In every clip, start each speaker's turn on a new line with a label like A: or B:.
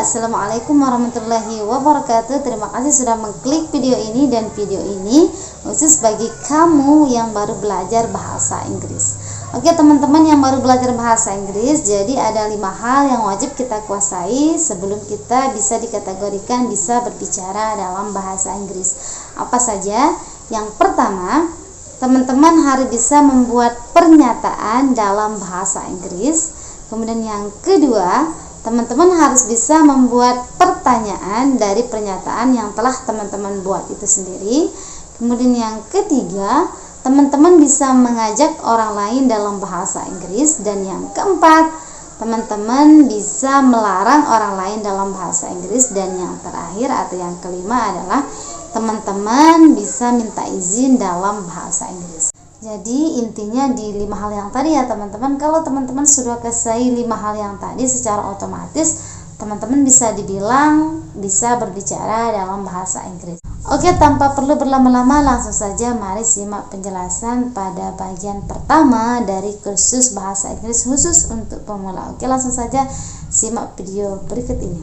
A: Assalamualaikum warahmatullahi wabarakatuh. Terima kasih sudah mengklik video ini, dan video ini khusus bagi kamu yang baru belajar bahasa Inggris. Oke teman-teman yang baru belajar bahasa Inggris, jadi ada 5 hal yang wajib kita kuasai sebelum kita bisa dikategorikan bisa berbicara dalam bahasa Inggris. Apa saja? Yang pertama, teman-teman harus bisa membuat pernyataan dalam bahasa Inggris. Kemudian yang kedua, teman-teman harus bisa membuat pertanyaan dari pernyataan yang telah teman-teman buat itu sendiri. Kemudian yang ketiga, teman-teman bisa mengajak orang lain dalam bahasa Inggris. Dan yang keempat, teman-teman bisa melarang orang lain dalam bahasa Inggris. Dan yang terakhir atau yang kelima adalah teman-teman bisa minta izin dalam bahasa Inggris. Jadi intinya di 5 hal yang tadi ya teman-teman. Kalau teman-teman sudah kuasai 5 hal yang tadi, secara otomatis teman-teman bisa dibilang bisa berbicara dalam bahasa Inggris. Oke, tanpa perlu berlama-lama, langsung saja mari simak penjelasan pada bagian pertama dari kursus bahasa Inggris khusus untuk pemula. Oke, langsung saja simak video berikut ini.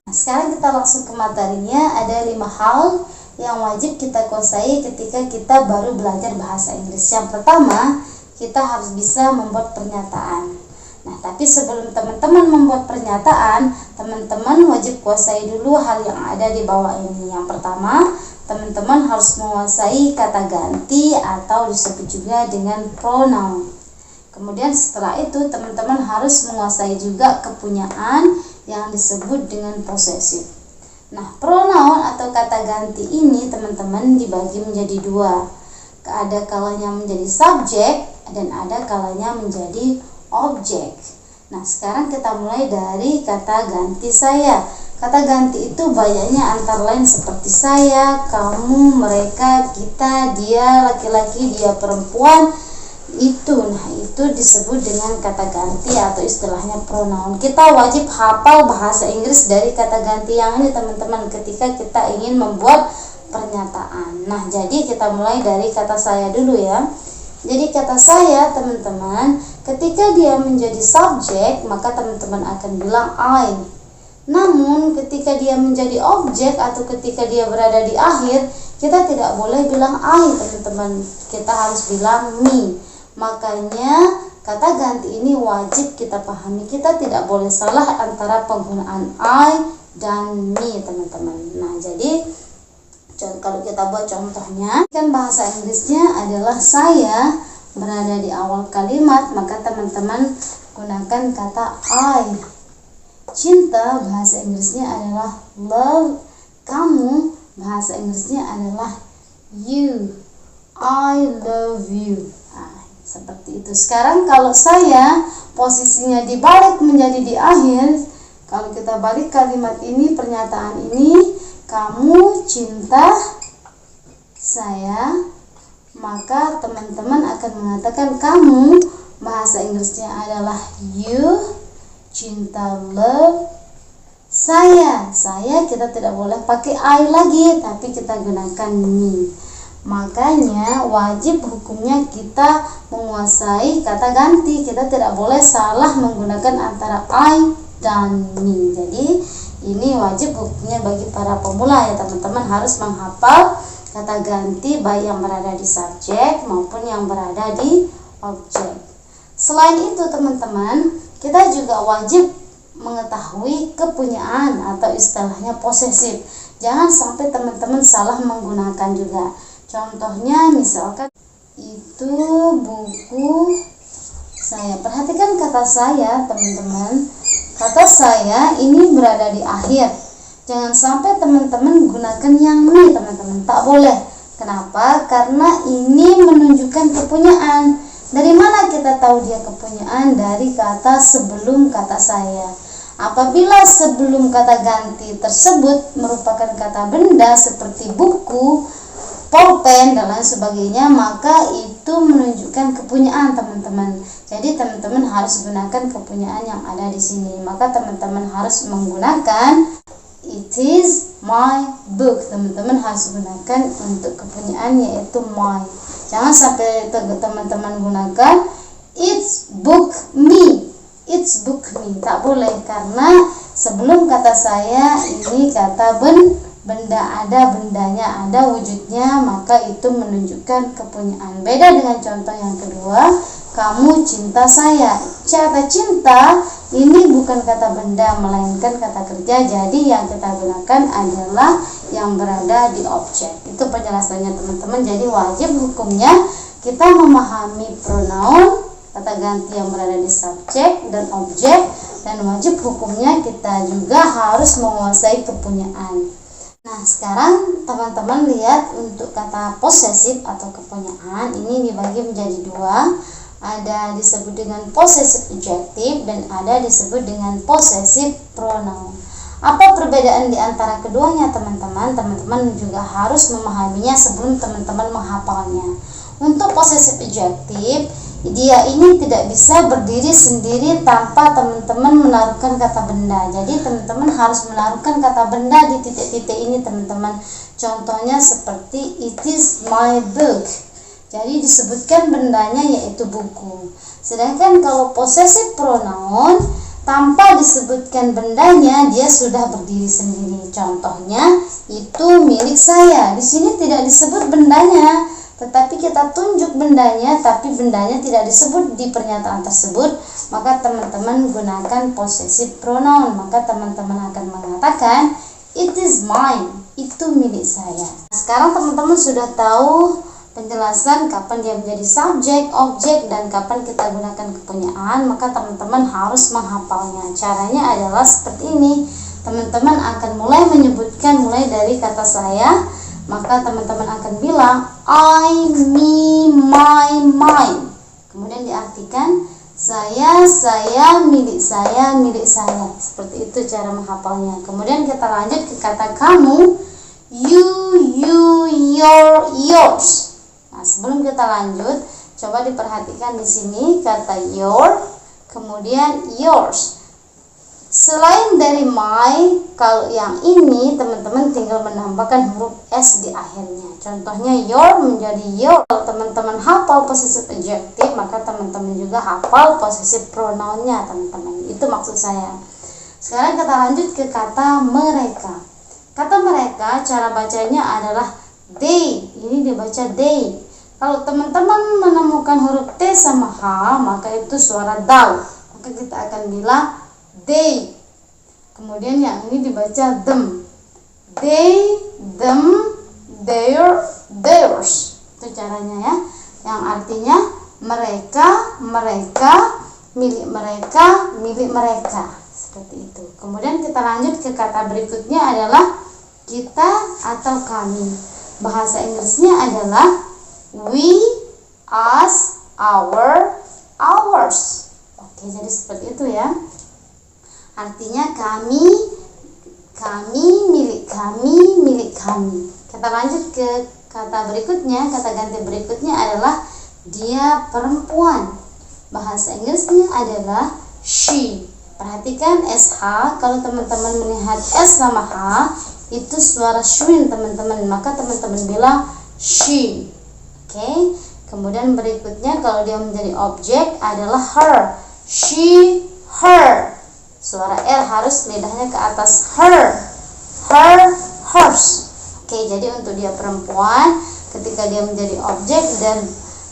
A: Nah, sekarang kita langsung ke materinya. Ada 5 hal yang wajib kita kuasai ketika kita baru belajar bahasa Inggris. Yang pertama, kita harus bisa membuat pernyataan. Nah, tapi sebelum teman-teman membuat pernyataan, teman-teman wajib kuasai dulu hal yang ada di bawah ini. Yang pertama, teman-teman harus menguasai kata ganti atau disebut juga dengan pronoun. Kemudian setelah itu, teman-teman harus menguasai juga kepunyaan yang disebut dengan possessive. Nah, pronoun atau kata ganti ini teman-teman dibagi menjadi 2. Ada kalanya menjadi subjek dan ada kalanya menjadi objek. Nah, sekarang kita mulai dari kata ganti saya. Kata ganti itu banyaknya antara lain seperti saya, kamu, mereka, kita, dia laki-laki, dia perempuan. Nah itu disebut dengan kata ganti atau istilahnya pronoun. Kita wajib hafal bahasa Inggris dari kata ganti yang ini teman-teman ketika kita ingin membuat pernyataan. Nah, jadi kita mulai dari kata saya dulu ya. Jadi kata saya teman-teman, ketika dia menjadi subjek maka teman-teman akan bilang I. Namun ketika dia menjadi objek atau ketika dia berada di akhir, kita tidak boleh bilang I teman-teman. Kita harus bilang me. Makanya kata ganti ini wajib kita pahami. Kita tidak boleh salah antara penggunaan I dan me teman-teman. Nah, jadi kalau kita buat contohnya, kan bahasa Inggrisnya adalah saya berada di awal kalimat, maka teman-teman gunakan kata I. Cinta bahasa Inggrisnya adalah love. Kamu bahasa Inggrisnya adalah you. I love you. Seperti itu. Sekarang kalau saya posisinya dibalik menjadi di akhir, kalau kita balik kalimat ini, pernyataan ini, kamu cinta saya, maka teman-teman akan mengatakan kamu bahasa Inggrisnya adalah you, cinta love, saya kita tidak boleh pakai I lagi, tapi kita gunakan me. Makanya wajib hukumnya kita menguasai kata ganti. Kita tidak boleh salah menggunakan antara I dan me. Jadi ini wajib hukumnya bagi para pemula ya teman-teman, harus menghafal kata ganti baik yang berada di subjek maupun yang berada di objek. Selain itu teman-teman, kita juga wajib mengetahui kepunyaan atau istilahnya possessive. Jangan sampai teman-teman salah menggunakan juga. Contohnya misalkan itu buku saya. Perhatikan kata saya teman-teman. Kata saya ini berada di akhir. Jangan sampai teman-teman gunakan yang me teman-teman. Tak boleh. Kenapa? Karena ini menunjukkan kepunyaan. Dari mana kita tahu dia kepunyaan? Dari kata sebelum kata saya. Apabila sebelum kata ganti tersebut merupakan kata benda seperti buku, pulpen dan lain sebagainya, maka itu menunjukkan kepunyaan teman-teman. Jadi teman-teman harus gunakan kepunyaan yang ada di sini. Maka teman-teman harus menggunakan it is my book. Teman-teman harus gunakan untuk kepunyaan yaitu my. Jangan sampai teman-teman gunakan it's book me. it's book me. Tak boleh, karena sebelum kata saya ini kata benda, ada bendanya, ada wujudnya, maka itu menunjukkan kepunyaan. Beda dengan contoh yang kedua, kamu cinta saya. Kata cinta ini bukan kata benda melainkan kata kerja, jadi yang kita gunakan adalah yang berada di objek. Itu penjelasannya teman-teman. Jadi wajib hukumnya kita memahami pronoun, kata ganti yang berada di subjek dan objek, dan wajib hukumnya kita juga harus menguasai kepunyaan. Nah, sekarang teman-teman lihat untuk kata posesif atau kepunyaan ini dibagi menjadi dua. Ada disebut dengan possessive adjective dan ada disebut dengan possessive pronoun. Apa perbedaan di antara keduanya teman-teman? Teman-teman juga harus memahaminya sebelum teman-teman menghafalnya. Untuk possessive adjective, dia ini tidak bisa berdiri sendiri tanpa teman-teman menaruhkan kata benda. Jadi teman-teman harus menaruhkan kata benda di titik-titik ini teman-teman. Contohnya seperti it is my book. Jadi disebutkan bendanya yaitu buku. Sedangkan kalau possessive pronoun tanpa disebutkan bendanya dia sudah berdiri sendiri. Contohnya itu milik saya. Di sini tidak disebut bendanya, tetapi kita tunjuk bendanya, tapi bendanya tidak disebut di pernyataan tersebut, maka teman-teman gunakan possessive pronoun. Maka teman-teman akan mengatakan it is mine, itu milik saya. Sekarang teman-teman sudah tahu penjelasan kapan dia menjadi subjek, objek, dan kapan kita gunakan kepunyaan, maka teman-teman harus menghafalnya. Caranya adalah seperti ini. Teman-teman akan mulai menyebutkan mulai dari kata saya, maka teman-teman akan bilang I, me, my, mine. Kemudian diartikan saya, milik saya, milik saya. Seperti itu cara menghafalnya. Kemudian kita lanjut ke kata kamu, you, your, yours. Nah, sebelum kita lanjut, coba diperhatikan di sini kata your, kemudian yours. Selain dari my, kalau yang ini teman-teman tinggal menambahkan huruf s di akhirnya. Contohnya your menjadi your. Kalau teman-teman hafal possessive adjective, maka teman-teman juga hafal possessive pronounnya teman-teman. Itu maksud saya. Sekarang kita lanjut ke kata mereka. Kata mereka cara bacanya adalah they. Ini dibaca they. Kalau teman-teman menemukan huruf T sama H, maka itu suara dal. Maka kita akan bilang they. Kemudian yang ini dibaca them. They, them, their, theirs. Itu caranya ya. Yang artinya mereka, milik mereka, milik mereka. Seperti itu. Kemudian kita lanjut ke kata berikutnya adalah kita atau kami. Bahasa Inggrisnya adalah we, us, our, ours. Oke, jadi seperti itu ya. Artinya kami, milik kami, milik kami. Kita lanjut ke kata berikutnya. Kata ganti berikutnya adalah dia perempuan. Bahasa Inggrisnya adalah she. Perhatikan SH. Kalau teman-teman melihat S sama H, itu suara shrin teman-teman. Maka teman-teman bilang she. Oke, kemudian berikutnya kalau dia menjadi objek adalah her. She, her. Suara R harus lidahnya ke atas. Her, hers. Oke, jadi untuk dia perempuan, ketika dia menjadi objek dan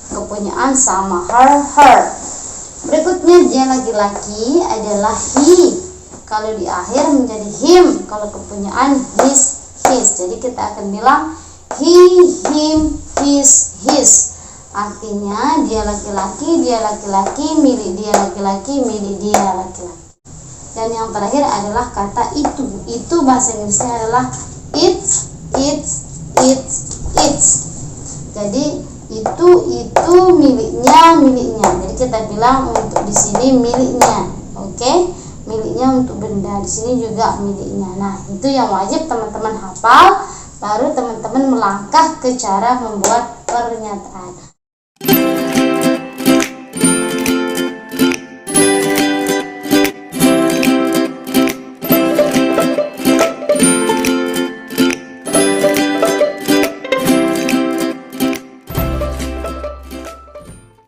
A: kepunyaan sama her. Berikutnya dia laki-laki adalah he. Kalau di akhir menjadi him. Kalau kepunyaan his. Jadi kita akan bilang he, him, his. Artinya dia laki-laki, milik dia laki-laki, milik dia laki-laki. Dan yang terakhir adalah kata itu. Itu bahasa Inggrisnya adalah it's. Jadi itu miliknya. Jadi kita bilang untuk di sini miliknya. Oke? Miliknya untuk benda. Di sini juga miliknya. Nah, itu yang wajib teman-teman hafal. Baru teman-teman melangkah ke cara membuat pernyataan.